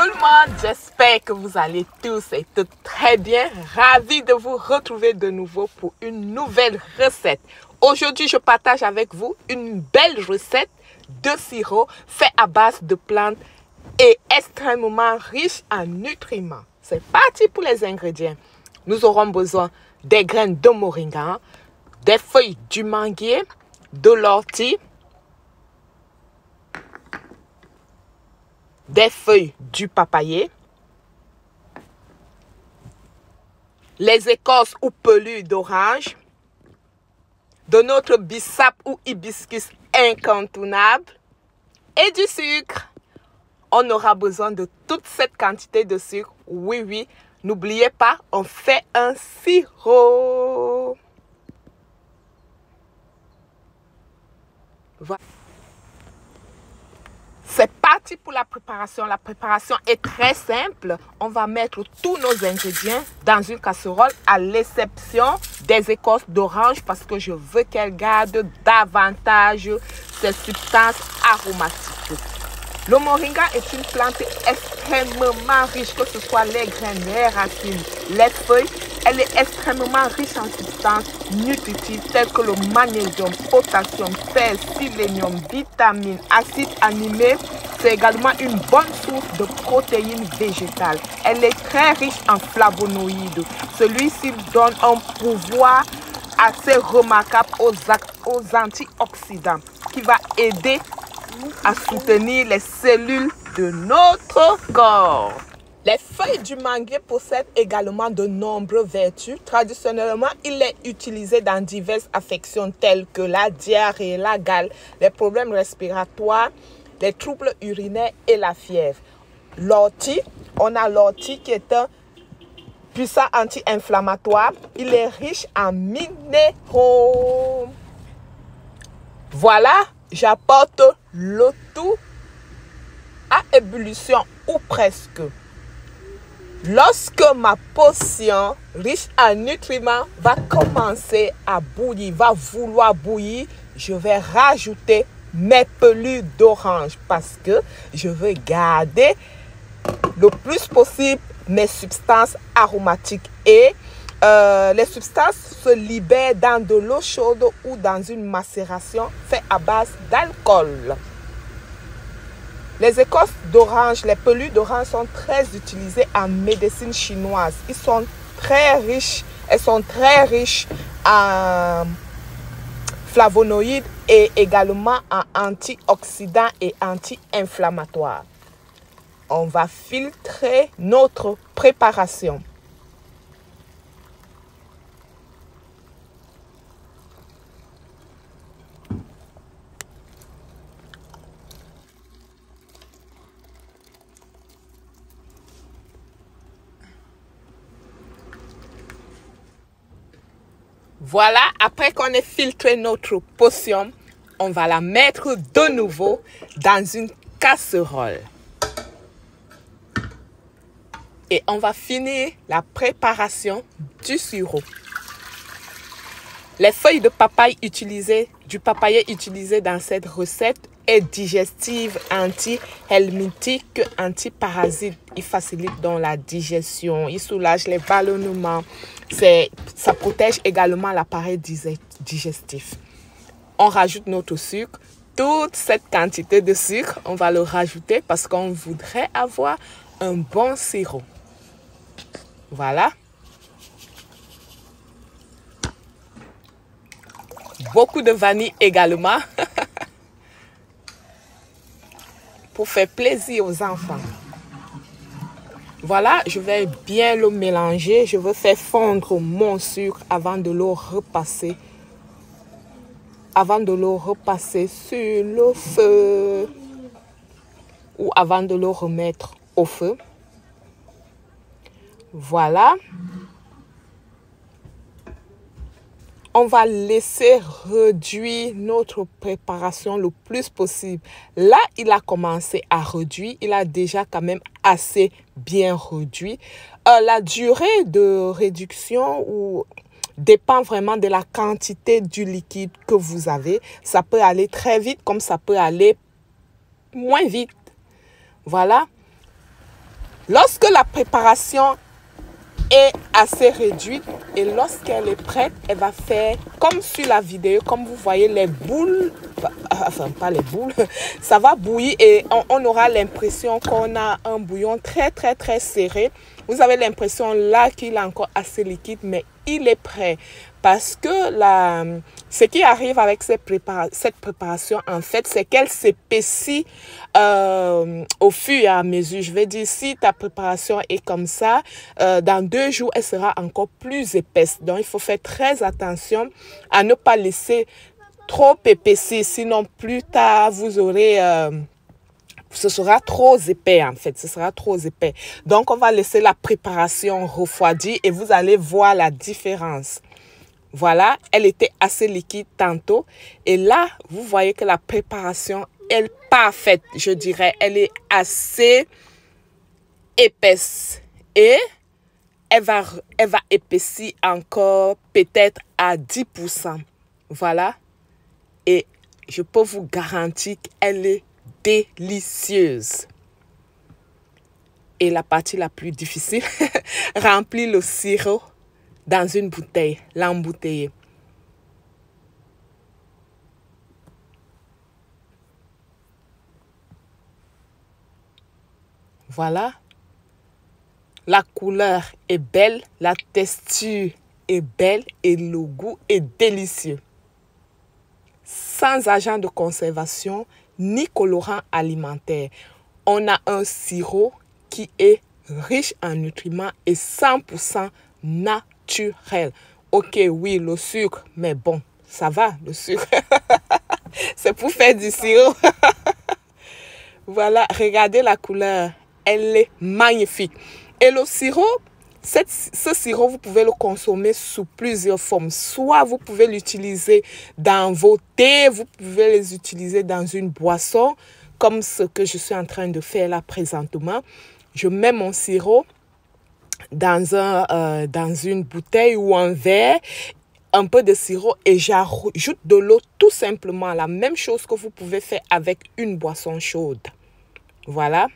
tout le monde, j'espère que vous allez tous et toutes très bien. Ravi de vous retrouver de nouveau pour une nouvelle recette. Aujourd'hui, je partage avec vous une belle recette de sirop fait à base de plantes et extrêmement riche en nutriments. C'est parti pour les ingrédients. Nous aurons besoin des graines de moringa, des feuilles du manguier, de l'ortie, des feuilles du papayer, les écorces ou pelures d'orange, de notre bissap ou hibiscus incontournable et du sucre. On aura besoin de toute cette quantité de sucre. Oui, n'oubliez pas, on fait un sirop. Voilà. C'est parti pour la préparation. La préparation est très simple. On va mettre tous nos ingrédients dans une casserole à l'exception des écorces d'orange parce que je veux qu'elles gardent davantage ces substances aromatiques. Le moringa est une plante extrêmement riche, que ce soit les graines, les racines, les feuilles. Elle est extrêmement riche en substances nutritives telles que le magnésium, potassium, fer, sélénium, vitamines, acides aminés. C'est également une bonne source de protéines végétales. Elle est très riche en flavonoïdes. Celui-ci donne un pouvoir assez remarquable aux antioxydants qui va aider à soutenir les cellules de notre corps. Les feuilles du manguier possèdent également de nombreuses vertus. Traditionnellement, il est utilisé dans diverses affections telles que la diarrhée, la gale, les problèmes respiratoires, les troubles urinaires et la fièvre. L'ortie, on a l'ortie qui est un puissant anti-inflammatoire. Il est riche en minéraux. Voilà, j'apporte le tout à ébullition ou presque. Lorsque ma potion riche en nutriments va commencer à bouillir, va vouloir bouillir, je vais rajouter mes pelures d'orange parce que je veux garder le plus possible mes substances aromatiques et les substances se libèrent dans de l'eau chaude ou dans une macération faite à base d'alcool. Les écorces d'orange, les pelures d'orange sont très utilisées en médecine chinoise. Elles sont très riches en flavonoïdes et également en antioxydants et anti-inflammatoires. On va filtrer notre préparation. Voilà, après qu'on ait filtré notre potion, on va la mettre de nouveau dans une casserole. Et on va finir la préparation du sirop. Les feuilles de papaye du papayer utilisé dans cette recette est digestive, anti-helminthique, anti-parasite. Il facilite donc la digestion, il soulage les ballonnements. Ça protège également l'appareil digestif. On rajoute notre sucre. Toute cette quantité de sucre, on va le rajouter parce qu'on voudrait avoir un bon sirop. Voilà. Beaucoup de vanille également pour faire plaisir aux enfants. Voilà, je vais bien le mélanger. Je veux faire fondre mon sucre avant de le repasser. Sur le feu ou avant de le remettre au feu. Voilà. On va laisser réduire notre préparation le plus possible. Là, il a commencé à réduire. Il a déjà quand même assez bien réduit. La durée de réduction dépend vraiment de la quantité du liquide que vous avez. Ça peut aller très vite comme ça peut aller moins vite. Voilà. Lorsque la préparation est assez réduite et lorsqu'elle est prête, elle va faire comme sur la vidéo, comme vous voyez les boules, enfin pas les boules, ça va bouillir et on aura l'impression qu'on a un bouillon très serré. Vous avez l'impression là qu'il est encore assez liquide, mais il est prêt. Parce que ce qui arrive avec cette préparation, en fait, c'est qu'elle s'épaissit au fur et à mesure. Je vais dire, si ta préparation est comme ça, dans 2 jours, elle sera encore plus épaisse. Donc, il faut faire très attention à ne pas laisser trop épaissir. Sinon, plus tard, vous aurez... ce sera trop épais en fait, ce sera trop épais. Donc, on va laisser la préparation refroidir et vous allez voir la différence. Voilà, elle était assez liquide tantôt. Et là, vous voyez que la préparation est parfaite, je dirais. Elle est assez épaisse. Et elle va épaissir encore peut-être à 10%. Voilà. Et je peux vous garantir qu'elle est délicieuse. Et la partie la plus difficile, remplir le sirop dans une bouteille, l'embouteiller. Voilà. La couleur est belle, la texture est belle et le goût est délicieux. Sans agent de conservation ni colorant alimentaire. On a un sirop qui est riche en nutriments et 100% naturel. Ok, oui, le sucre, mais bon, ça va, le sucre. C'est pour faire du sirop. Voilà, regardez la couleur. Elle est magnifique. Et le sirop, ce sirop, vous pouvez le consommer sous plusieurs formes. Soit vous pouvez l'utiliser dans vos thés, vous pouvez les utiliser dans une boisson, comme ce que je suis en train de faire là présentement. Je mets mon sirop dans une bouteille ou un verre, un peu de sirop et j'ajoute de l'eau tout simplement. La même chose que vous pouvez faire avec une boisson chaude. Voilà.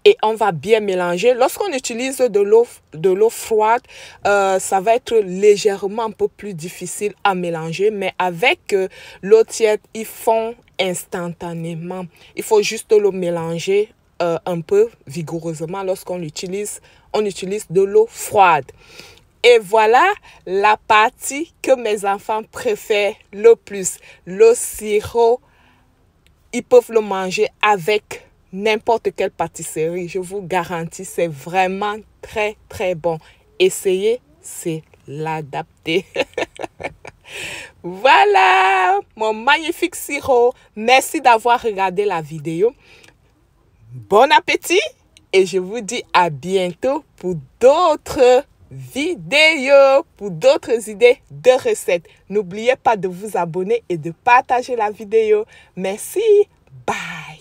Et on va bien mélanger. Lorsqu'on utilise de l'eau froide, ça va être légèrement un peu plus difficile à mélanger. Mais avec l'eau tiède, ils font instantanément. Il faut juste le mélanger un peu vigoureusement lorsqu'on utilise de l'eau froide. Et voilà la partie que mes enfants préfèrent le plus. Le sirop, ils peuvent le manger avec n'importe quelle pâtisserie. Je vous garantis, c'est vraiment très bon. Essayez, c'est l'adapter. Voilà mon magnifique sirop. Merci d'avoir regardé la vidéo. Bon appétit et je vous dis à bientôt pour d'autres vidéos, pour d'autres idées de recettes. N'oubliez pas de vous abonner et de partager la vidéo. Merci. Bye.